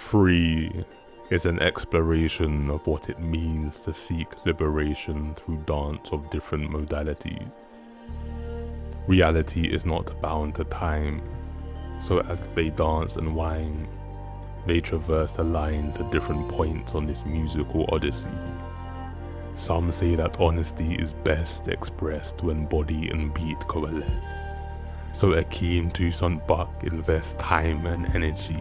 Free is an exploration of what it means to seek liberation through dance of different modalities. Reality is not bound to time, so as they dance and whine, they traverse the lines at different points on this musical odyssey. Some say that honesty is best expressed when body and beat coalesce. So Akeim Toussaint Buck invests time and energy,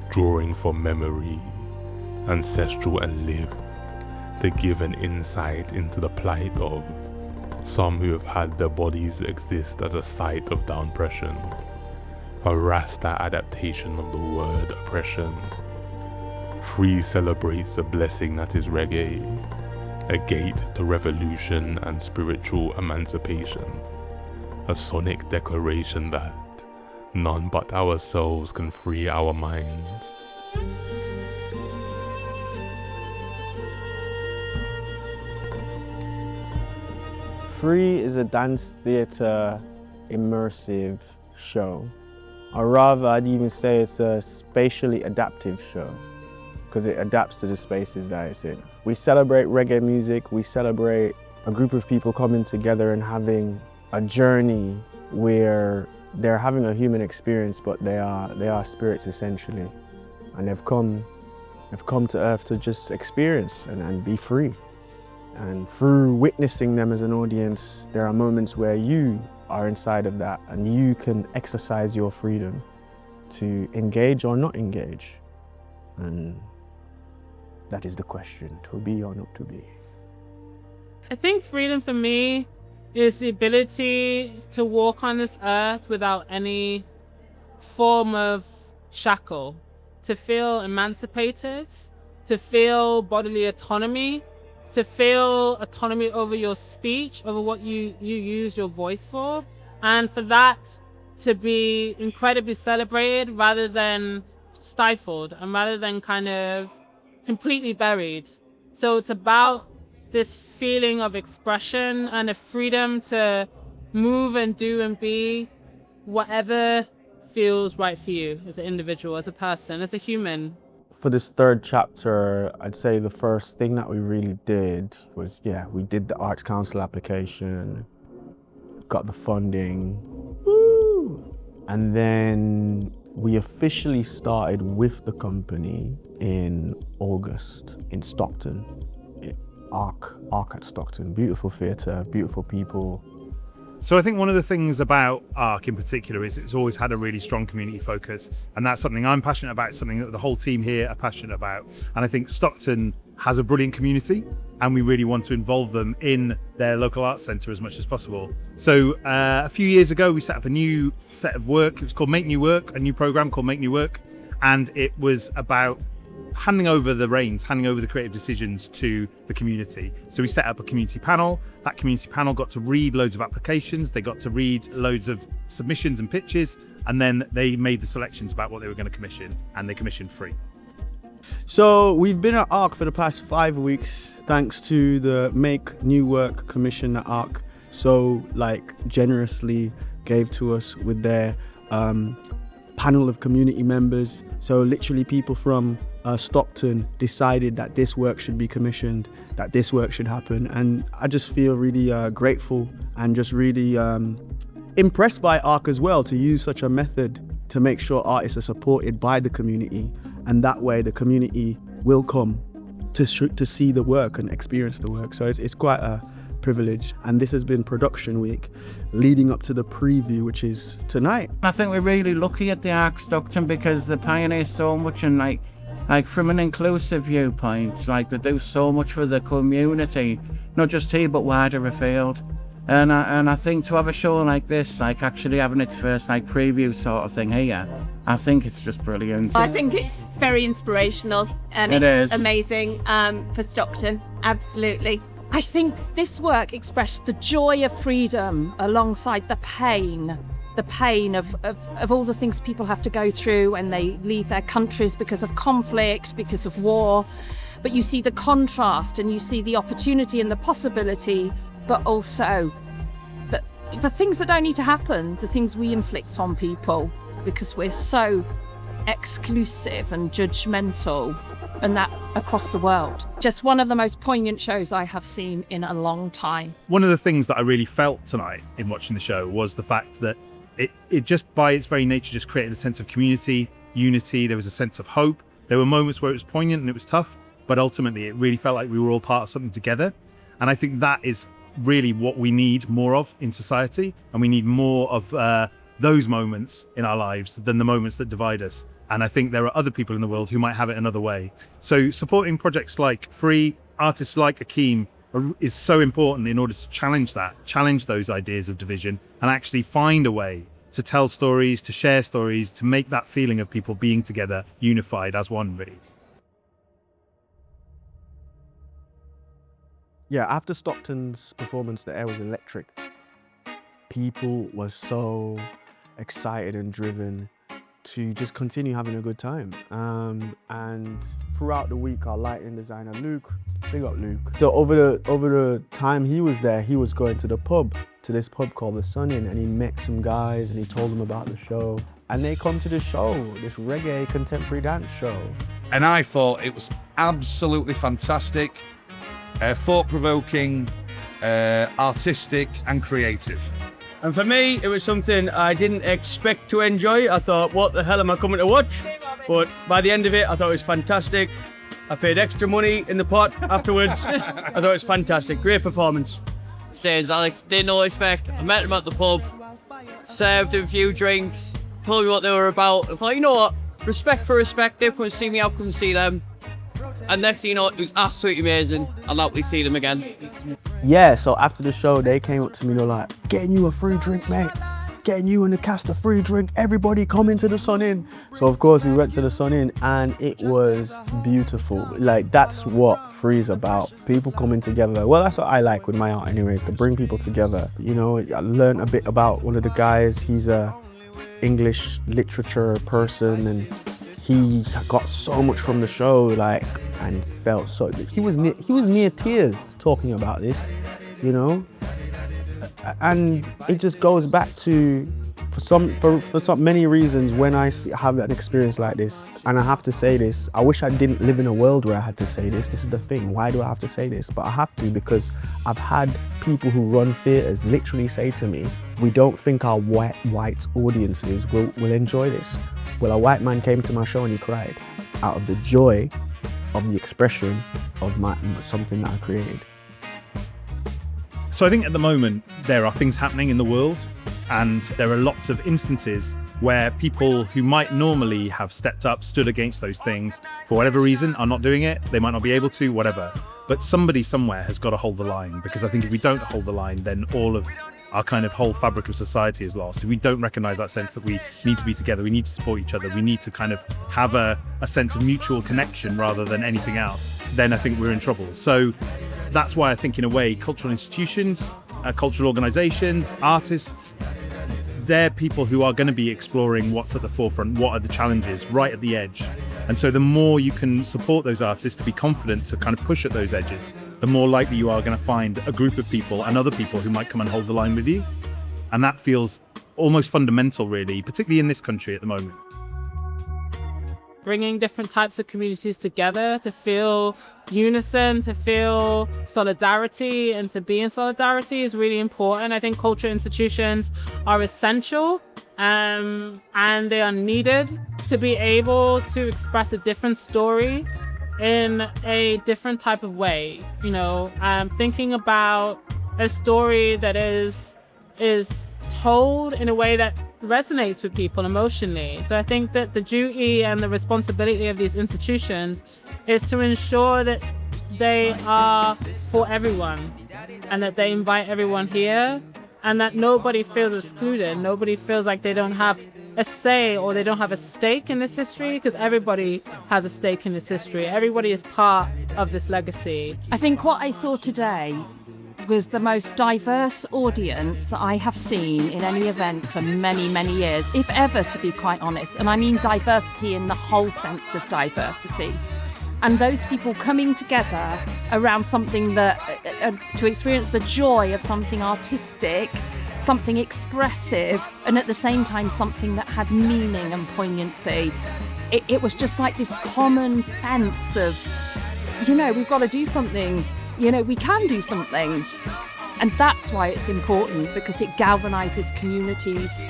drawing from memory, ancestral and lived, to give an insight into the plight of some who have had their bodies exist as a site of downpression, a Rasta adaptation of the word oppression. Free celebrates a blessing that is reggae, a gate to revolution and spiritual emancipation, a sonic declaration that none but ourselves can free our minds. Free is a dance theatre immersive show. Or rather, I'd even say it's a spatially adaptive show, because it adapts to the spaces that it's in. We celebrate reggae music, we celebrate a group of people coming together and having a journey where they're having a human experience, but they are spirits essentially. And they've come to earth to just experience and be free. And through witnessing them as an audience, there are moments where you are inside of that and you can exercise your freedom to engage or not engage. And that is the question, to be or not to be. I think freedom for me is the ability to walk on this earth without any form of shackle, to feel emancipated, to feel bodily autonomy, to feel autonomy over your speech, over what you use your voice for, and for that to be incredibly celebrated rather than stifled and rather than kind of completely buried. So it's about this feeling of expression and a freedom to move and do and be whatever feels right for you as an individual, as a person, as a human. For this third chapter, I'd say the first thing that we really did was, we did the Arts Council application, got the funding, woo! And then we officially started with the company in August in Stockton, Arc at Stockton. Beautiful theatre, beautiful people. So I think one of the things about ARC in particular is it's always had a really strong community focus, and that's something I'm passionate about, something that the whole team here are passionate about. And I think Stockton has a brilliant community, and we really want to involve them in their local arts centre as much as possible. So a few years ago, we set up a new set of work. It was called Make New Work, a new programme called Make New Work, and it was about handing over the reins, handing over the creative decisions to the community. So we set up a community panel. That community panel got to read loads of applications. They got to read loads of submissions and pitches, and then they made the selections about what they were going to commission, and they commissioned Free. So we've been at ARC for the past 5 weeks, thanks to the Make New Work commission that ARC so generously gave to us with their panel of community members. So literally people from Stockton decided that this work should be commissioned, that this work should happen. And I just feel really grateful and just really impressed by ARC as well, to use such a method to make sure artists are supported by the community. And that way the community will come to see the work and experience the work. So it's quite a privilege. And this has been production week leading up to the preview, which is tonight. I think we're really lucky at the ARC Stockton because they pioneer so much, and like from an inclusive viewpoint, they do so much for the community, not just here but wider afield. And I think to have a show like this, actually having its first preview sort of thing here, I think it's just brilliant. I think it's very inspirational and it's amazing for Stockton, absolutely. I think this work expressed the joy of freedom alongside the pain of all the things people have to go through when they leave their countries because of conflict, because of war. But you see the contrast and you see the opportunity and the possibility, but also the things that don't need to happen, the things we inflict on people because we're so exclusive and judgmental, and that across the world. Just one of the most poignant shows I have seen in a long time. One of the things that I really felt tonight in watching the show was the fact that it just by its very nature just created a sense of community, unity. There was a sense of hope. There were moments where it was poignant and it was tough, but ultimately it really felt like we were all part of something together. And I think that is really what we need more of in society, and we need more of those moments in our lives than the moments that divide us. And I think there are other people in the world who might have it another way. So supporting projects like Free, artists like Akeim, is so important in order to challenge those ideas of division, and actually find a way to tell stories, to share stories, to make that feeling of people being together, unified as one, really. Yeah, after Stockton's performance, the air was electric. People were so excited and driven to just continue having a good time. And throughout the week, our lighting designer, Luke, big up Luke. So over the time he was there, he was going to this pub called The Sun Inn, and he met some guys and he told them about the show. And they come to the show, this reggae contemporary dance show. And I thought it was absolutely fantastic, thought-provoking, artistic and creative. And for me, it was something I didn't expect to enjoy. I thought, what the hell am I coming to watch? But by the end of it, I thought it was fantastic. I paid extra money in the pot afterwards. I thought it was fantastic. Great performance. Says Alex, didn't expect. I met them at the pub, served them a few drinks, told me what they were about. I thought, you know what? Respect for respect. They couldn't see me, I couldn't see them. And next thing you know, it was absolutely amazing. I'll likely see them again. Yeah, so after the show, they came up to me, they're like, getting you a free drink, mate. Getting you and the cast a free drink. Everybody come into the Sun Inn. So of course we went to the Sun Inn and it was beautiful. Like, that's what Free's about. People coming together. Well, that's what I like with my art anyways, to bring people together. You know, I learned a bit about one of the guys. He's a English literature person, and he got so much from the show, like, and felt so, he was near tears talking about this, you know? And it just goes back to, for so many reasons, when I have an experience like this, and I have to say this, I wish I didn't live in a world where I had to say this. This is the thing, why do I have to say this? But I have to, because I've had people who run theatres literally say to me, we don't think our white audiences will enjoy this. Well, a white man came to my show and he cried out of the joy of the expression of something that I created. So I think at the moment there are things happening in the world, and there are lots of instances where people who might normally have stepped up, stood against those things, for whatever reason are not doing it. They might not be able to, whatever. But somebody somewhere has got to hold the line, because I think if we don't hold the line, then all of our kind of whole fabric of society is lost. If we don't recognize that sense that we need to be together, we need to support each other, we need to kind of have a sense of mutual connection rather than anything else, then I think we're in trouble. So that's why I think, in a way, cultural institutions, cultural organizations, artists, they're people who are going to be exploring what's at the forefront, what are the challenges right at the edge. And so the more you can support those artists to be confident to kind of push at those edges, the more likely you are going to find a group of people and other people who might come and hold the line with you. And that feels almost fundamental, really, particularly in this country at the moment. Bringing different types of communities together to feel unison, to feel solidarity, and to be in solidarity is really important. I think cultural institutions are essential, and they are needed to be able to express a different story in a different type of way. You know, thinking about a story that is told in a way that resonates with people emotionally. So I think that the duty and the responsibility of these institutions is to ensure that they are for everyone, and that they invite everyone here, and that nobody feels excluded. Nobody feels like they don't have a say or they don't have a stake in this history, because everybody has a stake in this history. Everybody is part of this legacy. I think what I saw today was the most diverse audience that I have seen in any event for many, many years, if ever, to be quite honest. And I mean diversity in the whole sense of diversity. And those people coming together around something that, to experience the joy of something artistic, something expressive, and at the same time something that had meaning and poignancy. It was just like this common sense of, we've got to do something, we can do something. And that's why it's important, because it galvanizes communities.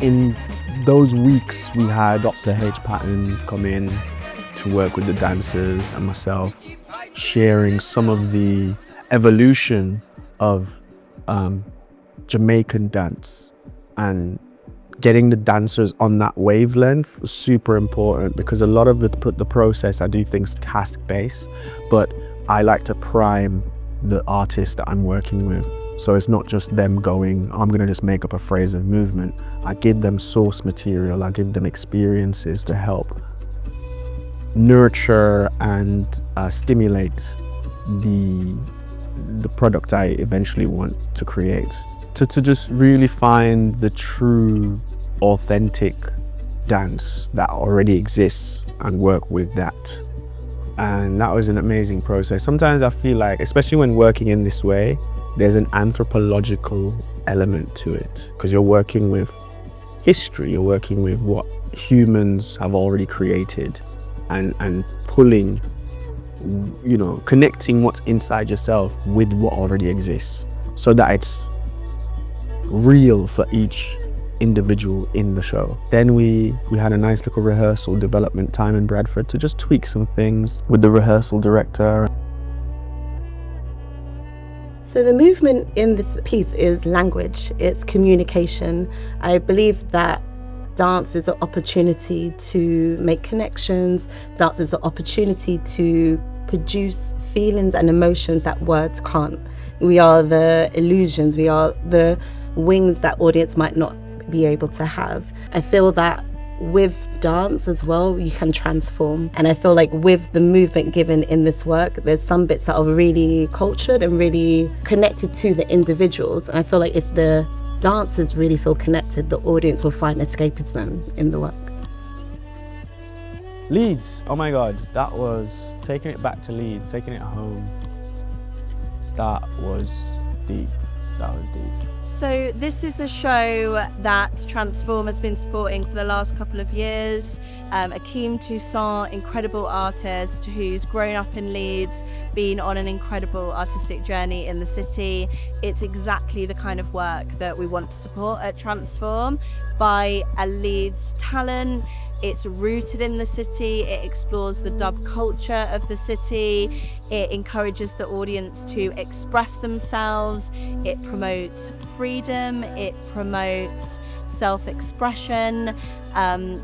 In those weeks, we had Dr. H. Patton come in to work with the dancers and myself, sharing some of the evolution of Jamaican dance, and getting the dancers on that wavelength was super important, because a lot of the process, I do things task-based, but I like to prime the artist that I'm working with. So it's not just them going, I'm gonna just make up a phrase of movement. I give them source material, I give them experiences to help nurture and stimulate the product I eventually want to create. To just really find the true, authentic dance that already exists and work with that. And that was an amazing process. Sometimes I feel like, especially when working in this way, there's an anthropological element to it, because you're working with history, you're working with what humans have already created, and pulling, connecting what's inside yourself with what already exists, so that it's real for each individual in the show. Then we had a nice little rehearsal development time in Bradford to just tweak some things with the rehearsal director. So the movement in this piece is language, it's communication. I believe that dance is an opportunity to make connections, dance is an opportunity to produce feelings and emotions that words can't. We are the illusions, we are the wings that audience might not be able to have. I feel that with dance as well, you can transform. And I feel like with the movement given in this work, there's some bits that are really cultured and really connected to the individuals. And I feel like if the dancers really feel connected, the audience will find escapism in the work. Leeds, oh my God, that was taking it back to Leeds, taking it home. That was deep, that was deep. So this is a show that Transform has been supporting for the last couple of years. Akeim Toussaint, incredible artist who's grown up in Leeds, been on an incredible artistic journey in the city. It's exactly the kind of work that we want to support at Transform by a Leeds talent. It's rooted in the city, it explores the dub culture of the city, it encourages the audience to express themselves, it promotes freedom, it promotes self-expression,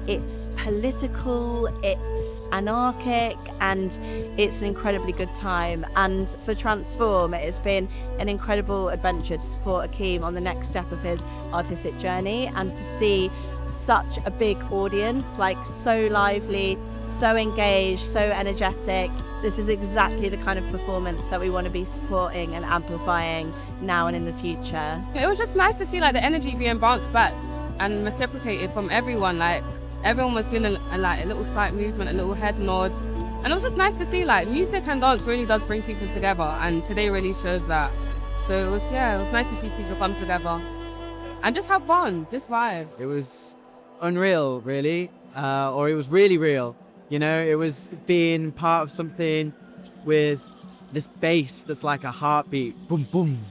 it's political, it's anarchic, and it's an incredibly good time. And for Transform, it has been an incredible adventure to support Akeim on the next step of his artistic journey, and to see such a big audience, like so lively, so engaged, so energetic. This is exactly the kind of performance that we want to be supporting and amplifying now and in the future. It was just nice to see like the energy being bounced back and reciprocated from everyone. Like everyone was doing a little slight movement, a little head nod, and it was just nice to see like music and dance really does bring people together, and today really showed that. So it was nice to see people come together and just have fun, just vibes. It was unreal, really, or it was really real. It was being part of something with this bass that's like a heartbeat, boom, boom,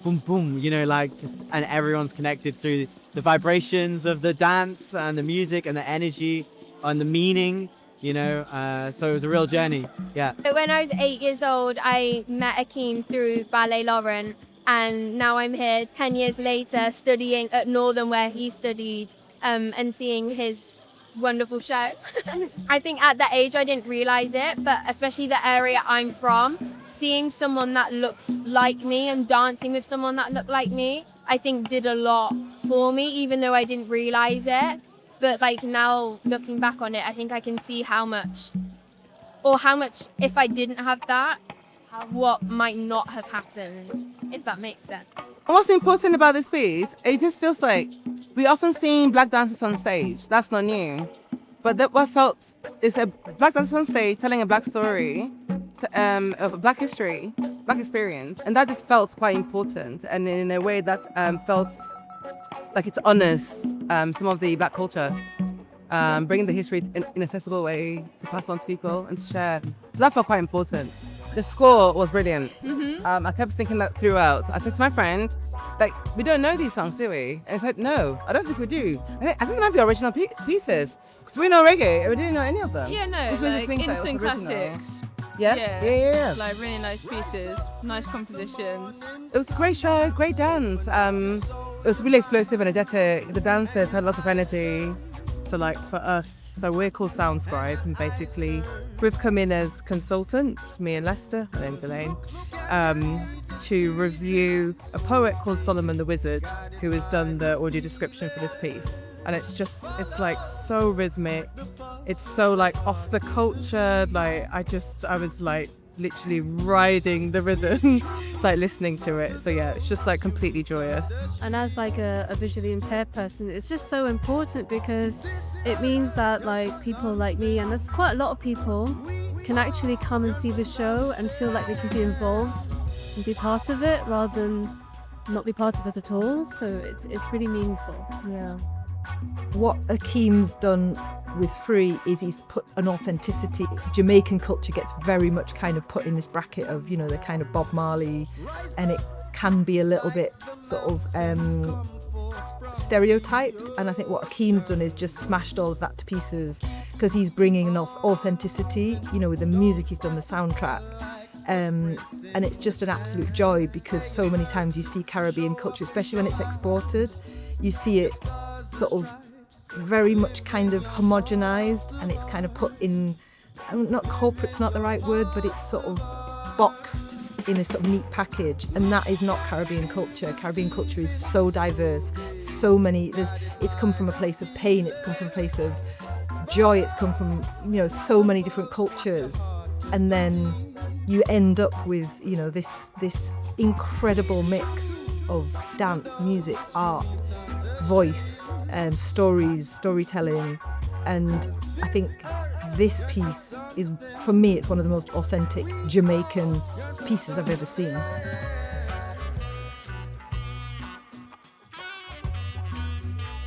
boom, boom, and everyone's connected through the vibrations of the dance and the music and the energy and the meaning, so it was a real journey, yeah. When I was 8 years old, I met Akeim through Ballet Laurent, and now I'm here 10 years later studying at Northern where he studied, and seeing his wonderful show. I think at that age I didn't realize it, but especially the area I'm from, seeing someone that looks like me and dancing with someone that looked like me, I think did a lot for me, even though I didn't realize it. But like now looking back on it, I think I can see how much if I didn't have that, what might not have happened, if that makes sense. What's important about this piece, it just feels like we often see black dancers on stage. That's not new. But what felt is a black dancer on stage telling a black story of black history Black experience, and that just felt quite important, and in a way that felt like it honors some of the Black culture, bringing the history in an accessible way to pass on to people and to share. So that felt quite important. The score was brilliant. I kept thinking that throughout. I said to my friend, like, we don't know these songs, do we? And he said, no, I don't think we do. I think they might be original pieces, because we know reggae, and we didn't know any of them. Yeah, no, Just really like think that it was instant original. classics. Yeah. Like really nice pieces, nice compositions. It was a great show, great dance. It was really explosive, energetic. The dancers had lots of energy. So like for us, so we're called Soundscribe, and basically we've come in as consultants, me and Lester, my name's Elaine, to review a poet called Solomon the Wizard, who has done the audio description for this piece. And it's like so rhythmic, it's so like off the culture, like I was like literally riding the rhythms, like listening to it. So yeah, it's just like completely joyous. And as like a visually impaired person, it's just so important because it means that like people like me, and there's quite a lot of people, can actually come and see the show and feel like they can be involved and be part of it rather than not be part of it at all. So it's really meaningful. Yeah. What Akeim's done with Free is he's put an authenticity. Jamaican culture gets very much kind of put in this bracket of, you know, the kind of Bob Marley, and it can be a little bit sort of stereotyped. And I think what Akeim's done is just smashed all of that to pieces, because he's bringing enough authenticity, you know, with the music he's done, the soundtrack. And it's just an absolute joy, because so many times you see Caribbean culture, especially when it's exported, you see it sort of very much kind of homogenized, and it's kind of put in, not corporate's not the right word, but it's sort of boxed in a sort of neat package, and that is not Caribbean culture. Caribbean culture is so diverse, so many, it's come from a place of pain, it's come from a place of joy, it's come from, you know, so many different cultures, and then you end up with, you know, this incredible mix of dance, music, art, voice, stories, storytelling. And I think this piece is, for me, it's one of the most authentic Jamaican pieces I've ever seen.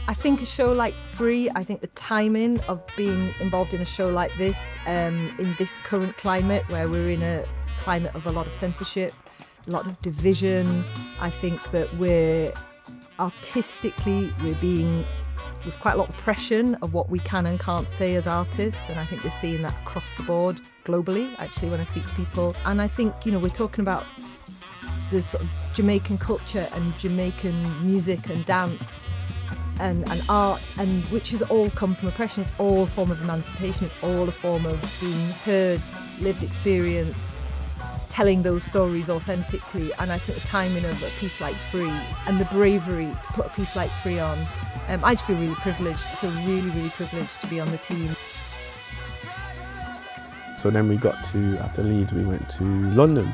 I think a show like Free, I think the timing of being involved in a show like this, in this current climate where we're in a climate of a lot of censorship, a lot of division, I think that there's quite a lot of oppression of what we can and can't say as artists, and I think we're seeing that across the board globally, actually, when I speak to people. And I think, you know, we're talking about the sort of Jamaican culture and Jamaican music and dance and art, and which has all come from oppression. It's all a form of emancipation, it's all a form of being heard, lived experience, telling those stories authentically. And I think the timing of a piece like Free and the bravery to put a piece like Free on, I just feel really privileged. I feel really, really privileged to be on the team. So then we got to, after Leeds, we went to London,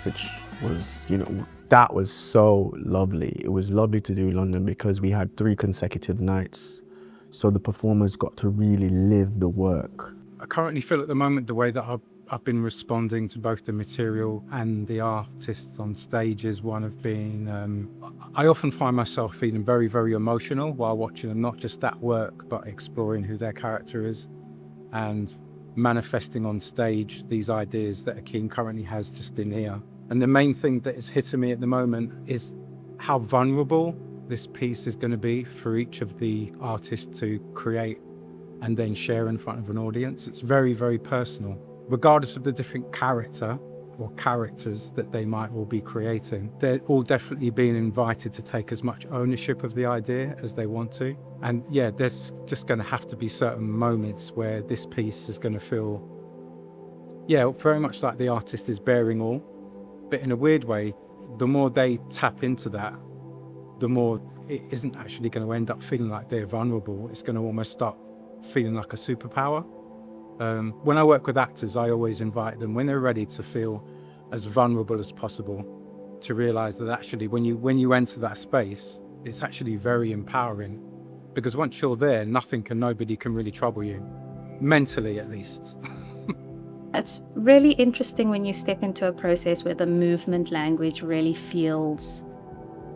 which was, you know, that was so lovely. It was lovely to do London because we had 3 consecutive nights. So the performers got to really live the work. I currently feel at the moment the way that I've been responding to both the material and the artists on stage is one of being, I often find myself feeling very, very emotional while watching them, not just that work, but exploring who their character is and manifesting on stage these ideas that Akeim currently has just in here. And the main thing that is hitting me at the moment is how vulnerable this piece is going to be for each of the artists to create and then share in front of an audience. It's very, very personal. Regardless of the different character or characters that they might all be creating, they're all definitely being invited to take as much ownership of the idea as they want to. And yeah, there's just going to have to be certain moments where this piece is going to feel, yeah, very much like the artist is bearing all. But in a weird way, the more they tap into that, the more it isn't actually going to end up feeling like they're vulnerable. It's going to almost start feeling like a superpower. When I work with actors, I always invite them, when they're ready, to feel as vulnerable as possible, to realize that actually when you enter that space, it's actually very empowering, because once you're there, nothing and nobody can really trouble you, mentally at least. It's really interesting when you step into a process where the movement language really feels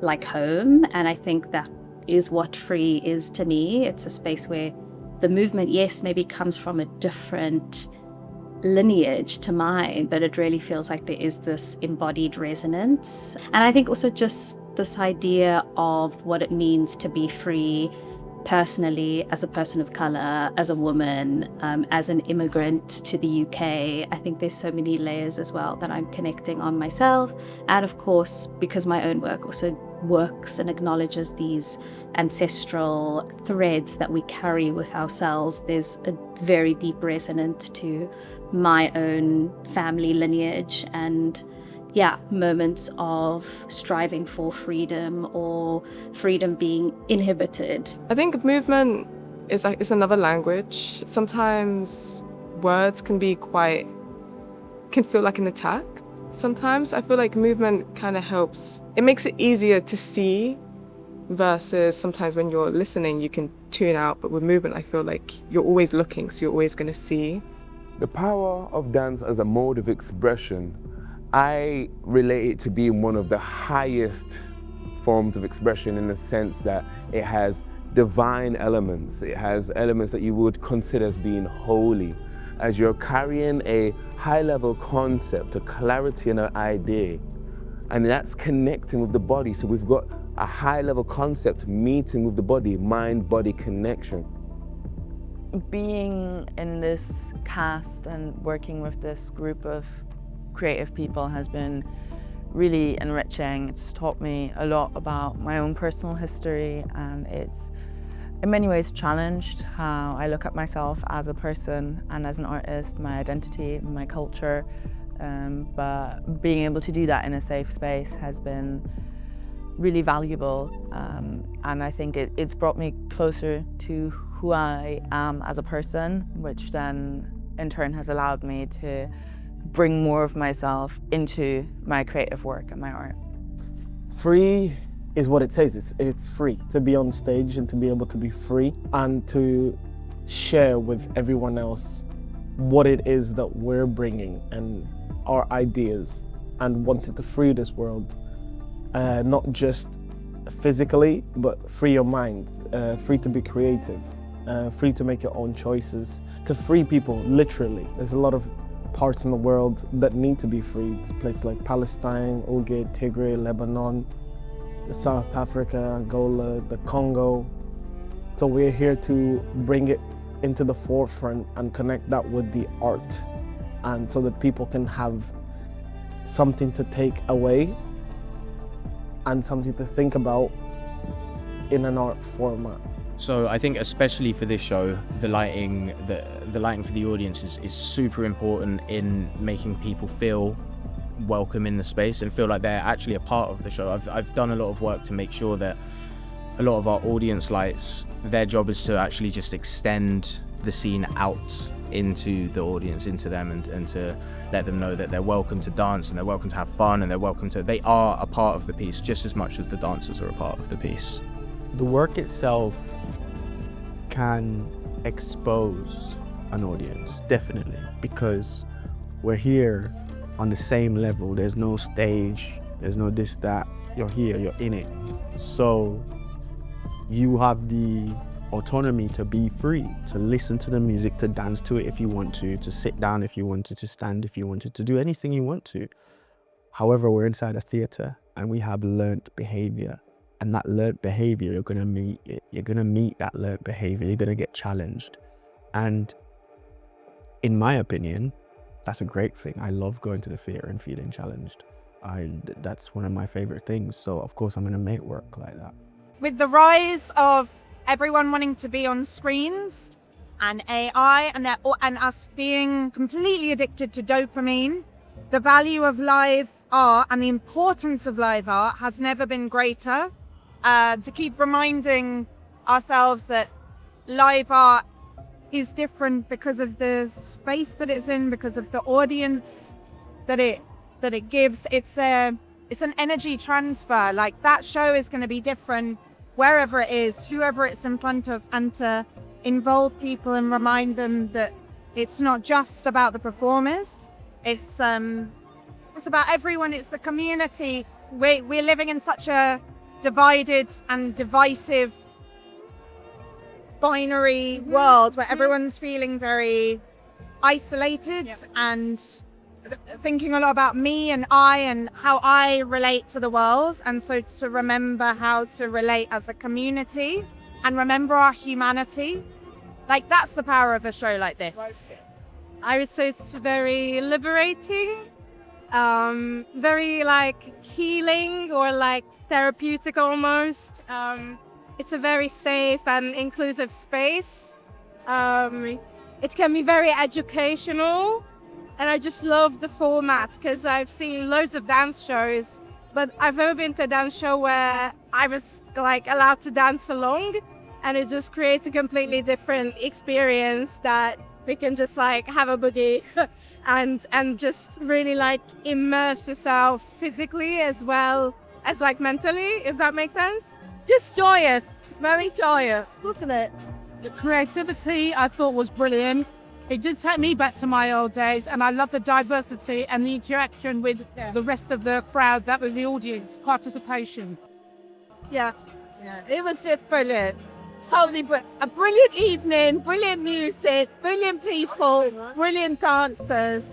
like home, and I think that is what free is to me. It's a space where the movement, yes, maybe comes from a different lineage to mine, but it really feels like there is this embodied resonance. And I think also just this idea of what it means to be free personally, as a person of color, as a woman, as an immigrant to the UK. I think there's so many layers as well that I'm connecting on myself. And of course, because my own work also works and acknowledges these ancestral threads that we carry with ourselves, there's a very deep resonance to my own family lineage and moments of striving for freedom or freedom being inhibited. I think movement is another language. Sometimes words can feel like an attack. Sometimes I feel like movement kind of helps. It makes it easier to see versus sometimes when you're listening, you can tune out. But with movement, I feel like you're always looking, so you're always going to see. The power of dance as a mode of expression, I relate it to being one of the highest forms of expression in the sense that it has divine elements. It has elements that you would consider as being holy. As you're carrying a high-level concept, a clarity and an idea, and that's connecting with the body. So we've got a high-level concept meeting with the body, mind-body connection. Being in this cast and working with this group of creative people has been really enriching. It's taught me a lot about my own personal history, and it's in many ways challenged how I look at myself as a person and as an artist, my identity, my culture. But being able to do that in a safe space has been really valuable, and I think it's brought me closer to who I am as a person, which then in turn has allowed me to bring more of myself into my creative work and my art. Free is what it says. It's free to be on stage and to be able to be free and to share with everyone else what it is that we're bringing and our ideas and wanting to free this world, not just physically, but free your mind, free to be creative, free to make your own choices, to free people, literally. There's a lot of parts in the world that need to be freed. Places like Palestine, Uge, Tigray, Lebanon, South Africa, Angola, the Congo. So we're here to bring it into the forefront and connect that with the art, and so that people can have something to take away and something to think about in an art format. So I think especially for this show, the lighting for the audience is super important in making people feel welcome in the space and feel like they're actually a part of the show. I've done a lot of work to make sure that a lot of our audience lights, their job is to actually just extend the scene out into the audience, into them, and to let them know that they're welcome to dance and they're welcome to have fun and they are a part of the piece just as much as the dancers are a part of the piece. The work itself can expose an audience, definitely, because we're here on the same level. There's no stage, there's no this, that. You're here, you're in it. So you have the autonomy to be free, to listen to the music, to dance to it if you want to sit down if you wanted, to stand if you wanted, to do anything you want to. However, we're inside a theater and we have learnt behavior. And that learnt behavior, you're gonna meet it. You're gonna meet that learnt behavior. You're gonna get challenged. And in my opinion, that's a great thing. I love going to the theater and feeling challenged. That's one of my favorite things. So of course I'm gonna make work like that. With the rise of everyone wanting to be on screens and AI and us being completely addicted to dopamine, the value of live art and the importance of live art has never been greater. To keep reminding ourselves that live art is different because of the space that it's in, because of the audience that it gives. It's an energy transfer. Like, that show is going to be different wherever it is, whoever it's in front of, and to involve people and remind them that It's not just about the performers. It's about everyone. It's the community. We're living in such a divided and divisive binary world where everyone's feeling very isolated and thinking a lot about me and I and how I relate to the world. And so to remember how to relate as a community and remember our humanity, like that's the power of a show like this. I would say it's very liberating, very like healing or like therapeutic almost. It's a very safe and inclusive space. It can be very educational, and I just love the format because I've seen loads of dance shows, but I've never been to a dance show where I was like allowed to dance along, and it just creates a completely different experience that we can just like have a boogie and just really like immerse yourself physically as well as like mentally, if that makes sense. Just joyous, very joyous. Look at it. The creativity I thought was brilliant. It did take me back to my old days, and I love the diversity and the interaction with the rest of the crowd, that with the audience, participation. Yeah, it was just brilliant. Totally brilliant. A brilliant evening, brilliant music, brilliant people, brilliant dancers.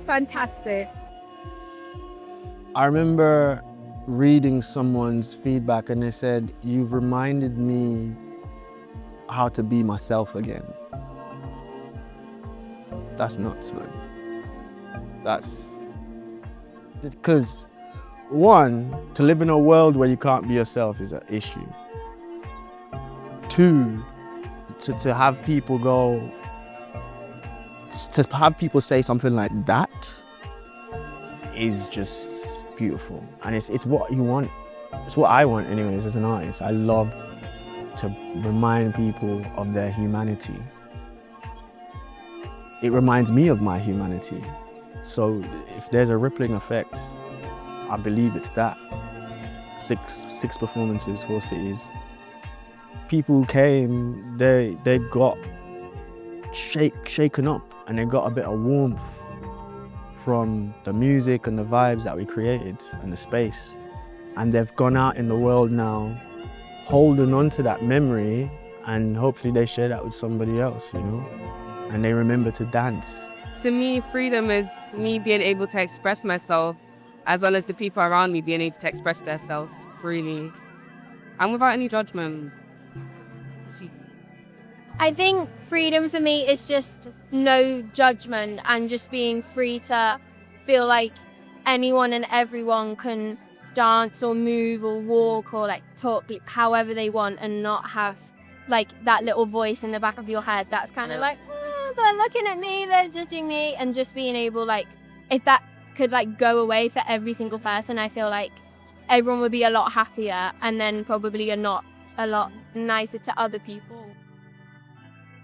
Fantastic. I remember reading someone's feedback and they said, "You've reminded me how to be myself again." That's nuts, man. That's because one, to live in a world where you can't be yourself is an issue. Two, to have people say something like that is just beautiful. And it's what you want. It's what I want anyways as an artist. I love to remind people of their humanity. It reminds me of my humanity. So if there's a rippling effect, I believe it's that. Six performances, 4 cities. People who came, they got shaken up and they got a bit of warmth from the music and the vibes that we created and the space. And they've gone out in the world now holding on to that memory, and hopefully they share that with somebody else, you know? And they remember to dance. To me, freedom is me being able to express myself, as well as the people around me being able to express themselves freely and without any judgment. I think freedom for me is just no judgment and just being free to feel like anyone and everyone can dance or move or walk or like talk however they want, and not have like that little voice in the back of your head that's kind of like, they're looking at me, they're judging me, and just being able, like, if that could like go away for every single person, I feel like everyone would be a lot happier and then probably a lot nicer to other people.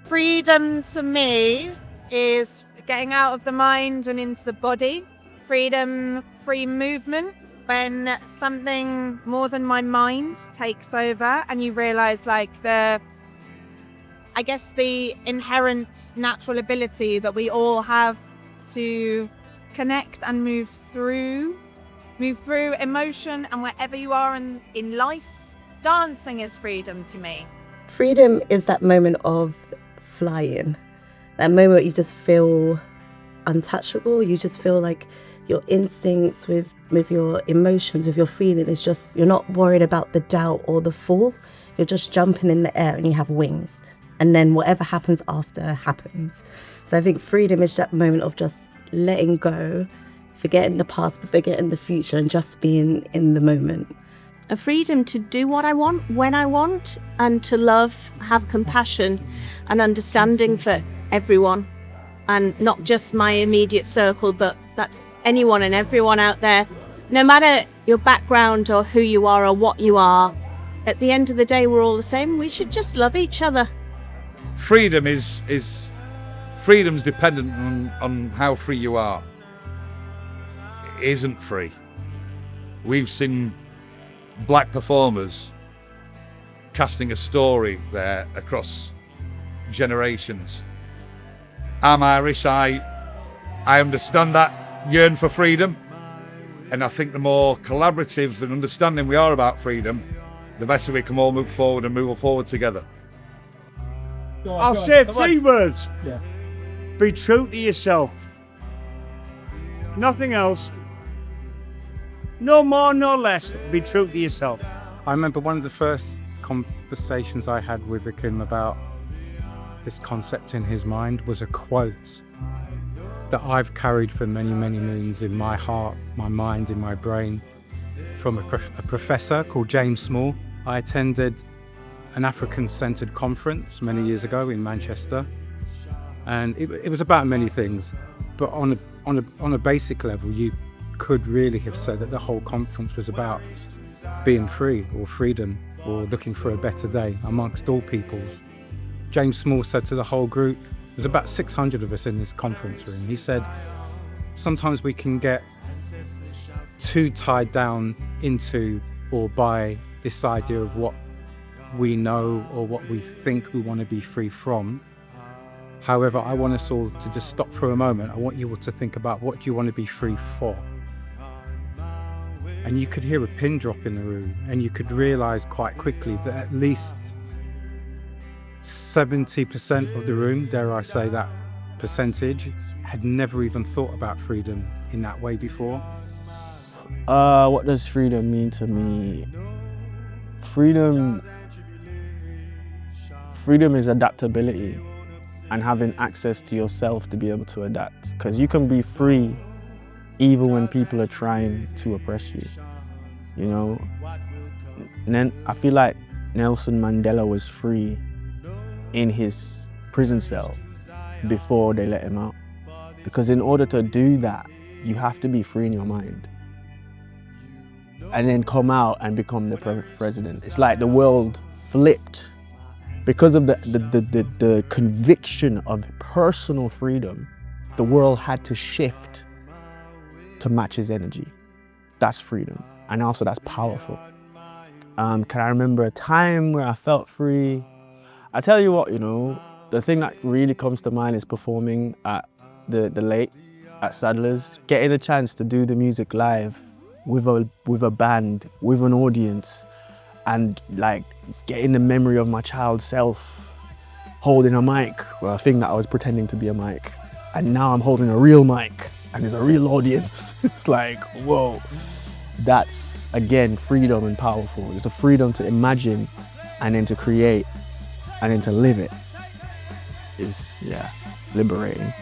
Freedom to me is getting out of the mind and into the body. Freedom, free movement. When something more than my mind takes over and you realize like the inherent natural ability that we all have to connect and move through emotion and wherever you are in life. Dancing is freedom to me. Freedom is that moment of flying, that moment where you just feel untouchable. You just feel like your instincts with your emotions, with your feeling, is just, you're not worried about the doubt or the fall. You're just jumping in the air and you have wings. And then whatever happens after happens. So I think freedom is that moment of just letting go, forgetting the past, but forgetting the future, and just being in the moment. A freedom to do what I want, when I want, and to love, have compassion and understanding for everyone, and not just my immediate circle, but that's anyone and everyone out there. No matter your background or who you are or what you are, at the end of the day, we're all the same. We should just love each other. Freedom is freedom's dependent on how free you are. It isn't free. We've seen black performers casting a story there across generations, I'm Irish. I understand that yearn for freedom. And I think the more collaborative and understanding we are about freedom, the better we can all move forward and move forward together. I'll say 3 words. Yeah. Be true to yourself. Nothing else. No more, no less. Be true to yourself. I remember one of the first conversations I had with Akeim about this concept in his mind was a quote that I've carried for many, many moons in my heart, my mind, in my brain, from a professor called James Small. I attended an African-centered conference many years ago in Manchester, and it was about many things, but on a basic level, you could really have said that the whole conference was about being free or freedom or looking for a better day amongst all peoples. James Small said to the whole group, there's about 600 of us in this conference room. He said, sometimes we can get too tied down into or by this idea of what we know or what we think we want to be free from. However, I want us all to just stop for a moment. I want you all to think about what you want to be free for. And you could hear a pin drop in the room, and you could realize quite quickly that at least 70% of the room, dare I say that percentage, had never even thought about freedom in that way before. What does freedom mean to me? Freedom is adaptability and having access to yourself to be able to adapt. Because you can be free even when people are trying to oppress you, you know? And then I feel like Nelson Mandela was free in his prison cell before they let him out. Because in order to do that, you have to be free in your mind. And then come out and become the president. It's like the world flipped. Because of the conviction of personal freedom, the world had to shift to match his energy. That's freedom. And also that's powerful. Can I remember a time where I felt free? I tell you what, you know, the thing that really comes to mind is performing at the Lake at Sadler's, getting the chance to do the music live with a band, with an audience, and like getting the memory of my child self holding a mic, well, a thing that I was pretending to be a mic. And now I'm holding a real mic and there's a real audience. It's like, whoa. That's, again, freedom and powerful. It's the freedom to imagine and then to create and then to live it is, yeah, liberating.